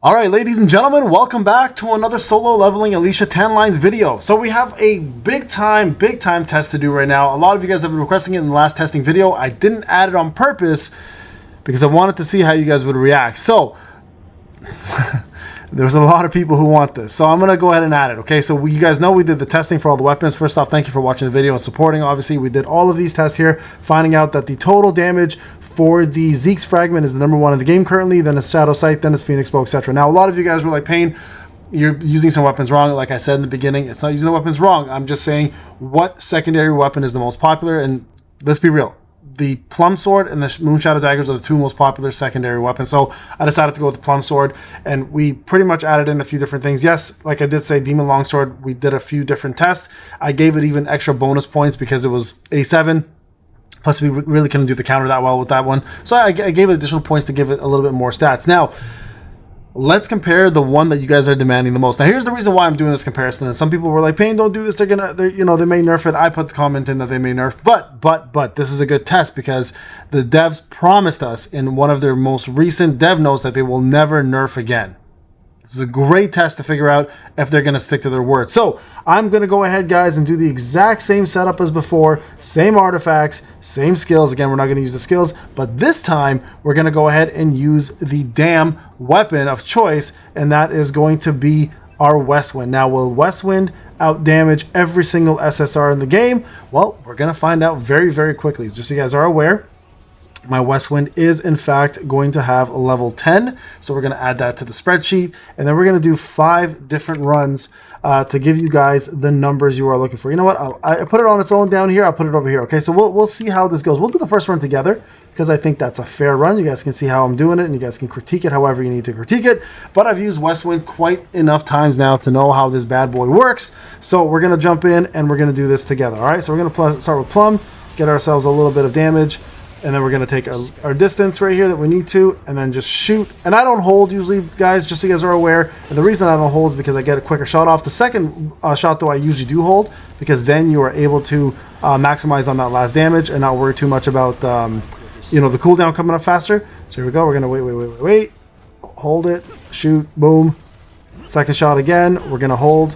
Alright, ladies and gentlemen, welcome back to another solo leveling Alicia Tan Lines video. So we have a big time test to do right now. A lot of you guys have been requesting it in the last testing video. I didn't add it on purpose because I wanted to see how you guys would react. So there's a lot of people who want this, so I'm gonna go ahead and add it. Okay, so you guys know we did the testing for all the weapons. First off, thank you for watching the video and supporting. Obviously, we did all of these tests here, finding out that the total damage for the Zeke's fragment is the #1 in the game currently, then it's Shadow Sight, then it's Phoenix Bow, etc. Now, a lot of you guys were like, Payne, you're using some weapons wrong. Like I said in the beginning, it's not using the weapons wrong. I'm just saying what secondary weapon is the most popular, and let's be real. The Plum Sword and the Moon Shadow Daggers are the two most popular secondary weapons. So I decided to go with the Plum Sword, and we pretty much added in a few different things. Yes, like I did say, Demon Longsword, we did a few different tests. I gave it even extra bonus points because it was A7. Plus, we really couldn't do the counter that well with that one. So I gave it additional points to give it a little bit more stats. Now, let's compare the one that you guys are demanding the most. Now, here's the reason why I'm doing this comparison. And some people were like, Payne, don't do this. They may nerf it. I put the comment in that they may nerf. But this is a good test because the devs promised us in one of their most recent dev notes that they will never nerf again. This is a great test to figure out if they're going to stick to their word. So I'm going to go ahead, guys, and do the exact same setup as before. Same artifacts, same skills. Again, we're not going to use the skills, but this time we're going to go ahead and use the damn weapon of choice, and that is going to be our Westwind. Now, will Westwind outdamage every single SSR in the game? Well, we're going to find out very, very quickly. Just so you guys are aware, my Westwind is in fact going to have a level 10, so we're going to add that to the spreadsheet, and then we're going to do 5 different runs to give you guys the numbers you are looking for. You know what? I put it on its own down here. I'll put it over here. Okay, so we'll see how this goes. We'll do the first run together because I think that's a fair run. You guys can see how I'm doing it, and you guys can critique it however you need to critique it. But I've used Westwind quite enough times now to know how this bad boy works. So we're going to jump in and we're going to do this together. All right, so we're going to start with Plum, get ourselves a little bit of damage. And then we're going to take our distance right here that we need to, and then just shoot. And I don't hold usually, guys, just so you guys are aware. And the reason I don't hold is because I get a quicker shot off. The second shot, though, I usually do hold, because then you are able to maximize on that last damage and not worry too much about, the cooldown coming up faster. So here we go. We're going to wait. Hold it. Shoot. Boom. Second shot again. We're going to hold.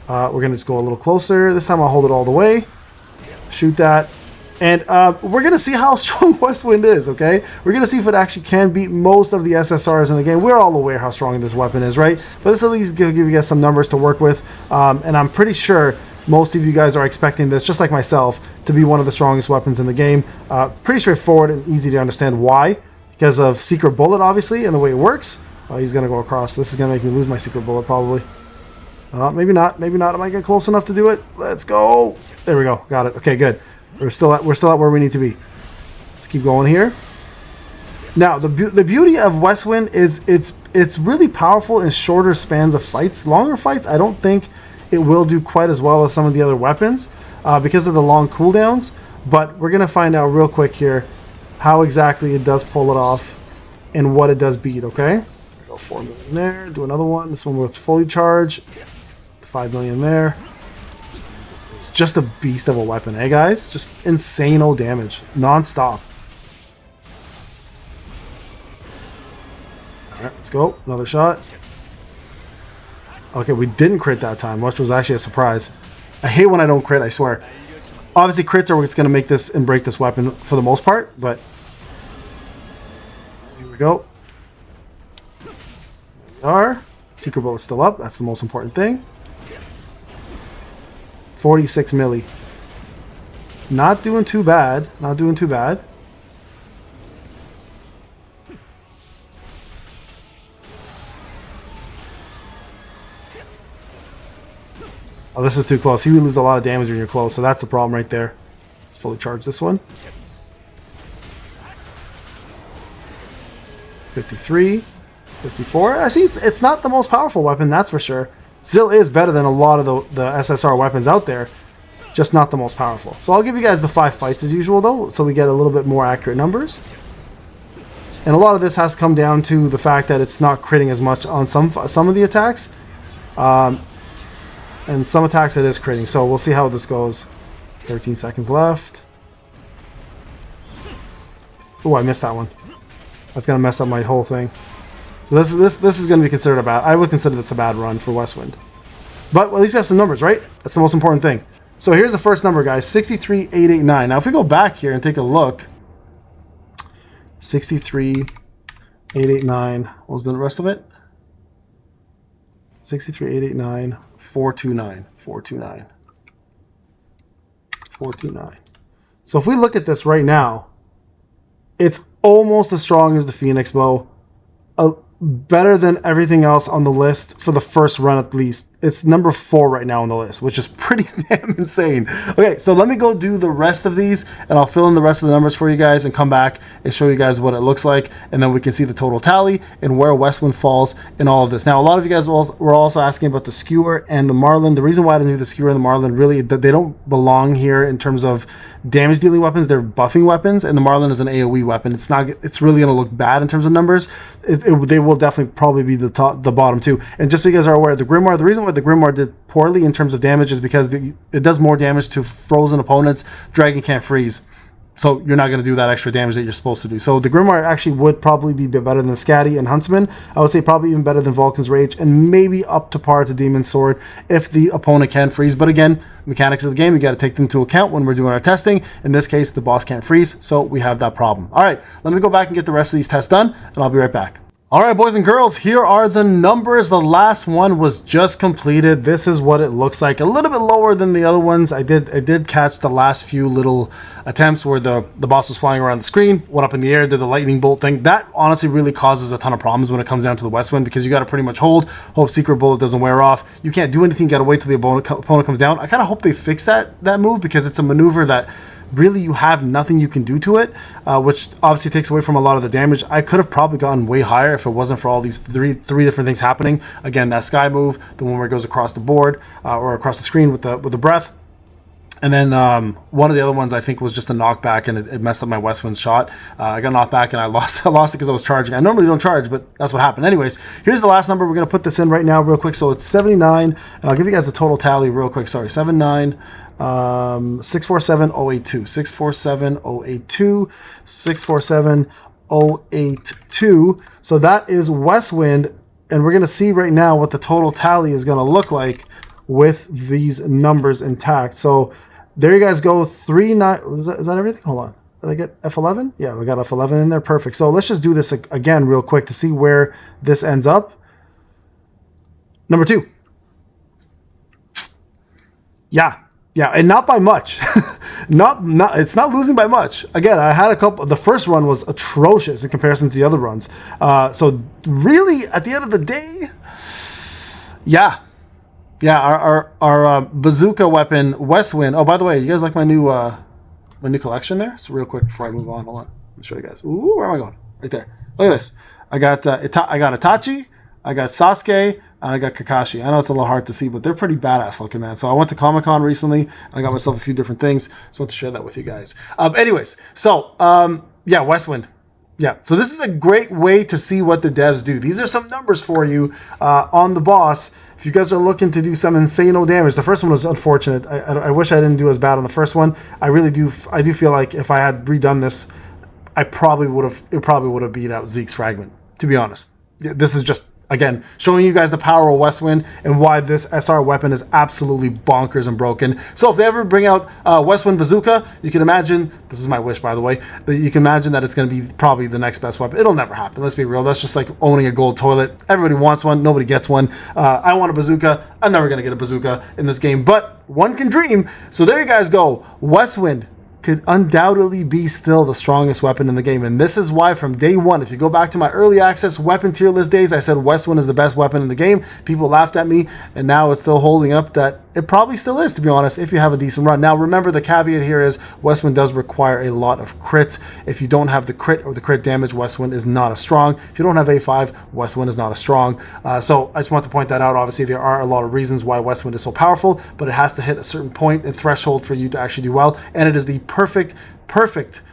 We're going to just go a little closer. This time I'll hold it all the way. Shoot that. And we're going to see how strong Westwind is, okay? We're going to see if it actually can beat most of the SSRs in the game. We're all aware how strong this weapon is, right? But this at least give you guys some numbers to work with. And I'm pretty sure most of you guys are expecting this, just like myself, to be one of the strongest weapons in the game. Pretty straightforward and easy to understand why. Because of Secret Bullet, obviously, and the way it works. Oh, he's going to go across. This is going to make me lose my Secret Bullet, probably. Maybe not. Maybe not. Am I getting close enough to do it? Let's go. There we go. Got it. Okay, good. We're still at where we need to be. Let's keep going here. Now, the beauty of Westwind is it's really powerful in shorter spans of fights. Longer fights, I don't think it will do quite as well as some of the other weapons because of the long cooldowns. But we're gonna find out real quick here how exactly it does pull it off and what it does beat. Okay, go 4 million there. Do another one. This one with fully charged. 5 million there. It's just a beast of a weapon, eh, guys? Just insane old damage, non-stop. All right, let's go. Another shot. Okay, we didn't crit that time, which was actually a surprise. I hate when I don't crit, I swear. Obviously, crits are what's going to make this and break this weapon for the most part, but here we go. There we are. Secret Bullet's still up. That's the most important thing. 46 milli. Not doing too bad. Not doing too bad. Oh, this is too close. You lose a lot of damage when you're close, so that's the problem right there. Let's fully charge this one. 53. 54. I see it's not the most powerful weapon, that's for sure. Still is better than a lot of the SSR weapons out there, just not the most powerful. So I'll give you guys the 5 fights as usual, though, so we get a little bit more accurate numbers. And a lot of this has come down to the fact that it's not critting as much on some of the attacks. And some attacks it is critting, so we'll see how this goes. 13 seconds left. Oh, I missed that one. That's going to mess up my whole thing. So this is going to be considered a bad. I would consider this a bad run for Westwind. But at least we have some numbers, right? That's the most important thing. So here's the first number, guys, 63,889. Now, if we go back here and take a look, 63,889. What was the rest of it? 63,889, 429, 429, 429. So if we look at this right now, it's almost as strong as the Phoenix bow. Better than everything else on the list for the first run at least. It's number 4 right now on the list, which is pretty damn insane. Okay, so let me go do the rest of these, and I'll fill in the rest of the numbers for you guys and come back and show you guys what it looks like, and then we can see the total tally and where Westwind falls in all of this. Now, a lot of you guys were also asking about the Skewer and the Marlin. The reason why I didn't do the Skewer and the Marlin, really, they don't belong here in terms of damage dealing weapons. They're buffing weapons, and the Marlin is an AoE weapon. It's really going to look bad in terms of numbers. They will definitely probably be the bottom two. And just so you guys are aware, the Grimoire, the reason why the Grimoire did poorly in terms of damage is because it does more damage to frozen opponents. Dragon can't freeze, so you're not going to do that extra damage that you're supposed to do. So the Grimoire actually would probably be better than Scatty and Huntsman. I would say probably even better than Vulcan's Rage, and maybe up to par to Demon's Sword if the opponent can freeze. But again, mechanics of the game, you got to take them into account when we're doing our testing. In this case, the boss can't freeze, so we have that problem. All right, let me go back and get the rest of these tests done, and I'll be right back. All right, boys and girls, here are the numbers. The last one was just completed. This is what it looks like. A little bit lower than the other ones. I did catch the last few little attempts where the boss was flying around the screen, went up in the air, did the lightning bolt thing. That honestly really causes a ton of problems when it comes down to the Westwind, because you got to pretty much hope Secret Bullet doesn't wear off. You can't do anything. You got to wait till the opponent comes down. I kind of hope they fix that move, because it's a maneuver that really you have nothing you can do to it, which obviously takes away from a lot of the damage. I could have probably gone way higher if it wasn't for all these three different things happening. Again, that sky move, the one where it goes across the board or across the screen with the breath. And then one of the other ones I think was just a knockback, and it messed up my Westwind's shot. I got knocked back and I lost it because I was charging. I normally don't charge, but that's what happened. Anyways, here's the last number. We're going to put this in right now real quick. So it's 79, and I'll give you guys the total tally real quick. Sorry, 79. 647,082, 647,082, 647,082. So that is Westwind, and we're going to see right now what the total tally is going to look like with these numbers intact. So there you guys go. 39. Is that everything? Hold on. Did I get F11? Yeah, we got F11 in there. Perfect. So let's just do this again real quick to see where this ends up. Number 2. Yeah, and not by much. It's not losing by much. Again, I had a couple. The first run was atrocious in comparison to the other runs. So really, at the end of the day, yeah, our bazooka weapon, Westwind. Oh, by the way, you guys like my new collection there? So real quick before I move on, hold on. Let me show you guys. Ooh, where am I going? Right there. Look at this. I got Itachi, I got Sasuke, and I got Kakashi. I know it's a little hard to see, but they're pretty badass looking, man. So I went to Comic-Con recently, and I got myself a few different things. So I want to share that with you guys. Anyways, so yeah, Westwind. Yeah, so this is a great way to see what the devs do. These are some numbers for you on the boss. If you guys are looking to do some insane damage, the first one was unfortunate. I wish I didn't do as bad on the first one. I do feel like if I had redone this, it probably would have beat out Zeke's fragment, to be honest. This is just, again, showing you guys the power of Westwind and why this SR weapon is absolutely bonkers and broken. So if they ever bring out Westwind Bazooka, you can imagine, this is my wish by the way, that you can imagine that it's going to be probably the next best weapon. It'll never happen, let's be real. That's just like owning a gold toilet. Everybody wants one, nobody gets one. I want a bazooka. I'm never going to get a bazooka in this game, but one can dream. So there you guys go. Westwind could undoubtedly be still the strongest weapon in the game. And this is why from day one, if you go back to my early access weapon tier list days, I said Westwind is the best weapon in the game. People laughed at me, and now it's still holding up that it probably still is, to be honest, if you have a decent run. Now, remember, the caveat here is Westwind does require a lot of crits. If you don't have the crit or the crit damage, Westwind is not as strong. If you don't have A5, Westwind is not as strong. So I just want to point that out. Obviously, there are a lot of reasons why Westwind is so powerful, but it has to hit a certain point and threshold for you to actually do well. And it is the perfect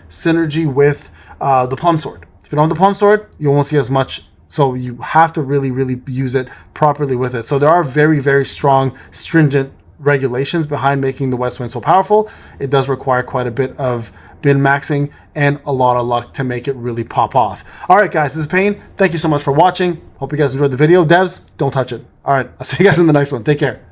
synergy with the Plum Sword. If you don't have the Plum Sword, you won't see as much. So you have to really, really use it properly with it. So there are very, very strong, stringent regulations behind making the Westwind so powerful. It does require quite a bit of been maxing, and a lot of luck to make it really pop off. All right, guys, this is Payne. Thank you so much for watching. Hope you guys enjoyed the video. Devs, don't touch it. All right, I'll see you guys in the next one. Take care.